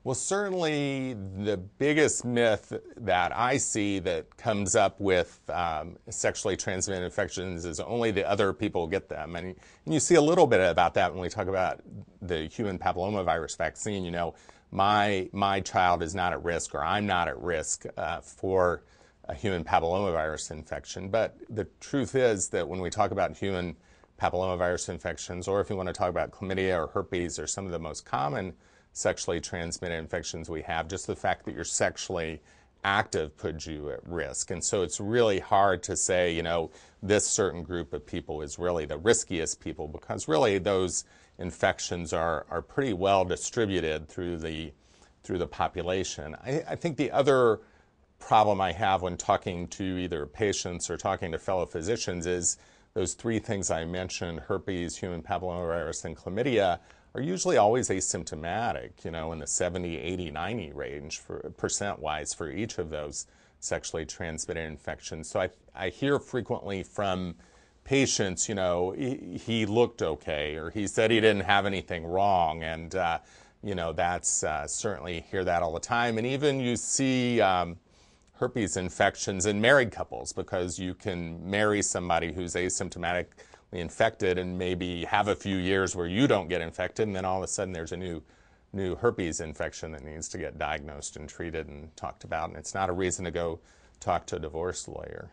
Well, certainly the biggest myth that I see that comes up with sexually transmitted infections is only the other people get them. And you see a little bit about that when we talk about the human papillomavirus vaccine. You know, my child is not at risk, or I'm not at risk for a human papillomavirus infection. But the truth is that when we talk about human papillomavirus infections, or if you want to talk about chlamydia or herpes or some of the most common sexually transmitted infections we have, just the fact that you're sexually active puts you at risk. And so it's really hard to say, you know, this certain group of people is really the riskiest people, because really those infections are pretty well distributed through the population. I think the other problem I have when talking to either patients or talking to fellow physicians is those three things I mentioned: herpes, human papillomavirus, and chlamydia are usually always asymptomatic, you know, in the 70, 80, 90 range for percent-wise for each of those sexually transmitted infections. So I hear frequently from patients, you know, he looked okay, or he said he didn't have anything wrong, and, you know, that's certainly hear that all the time. And even you see herpes infections in married couples, because you can marry somebody who's asymptomatically infected and maybe have a few years where you don't get infected, and then all of a sudden there's a new herpes infection that needs to get diagnosed and treated and talked about, and it's not a reason to go talk to a divorce lawyer.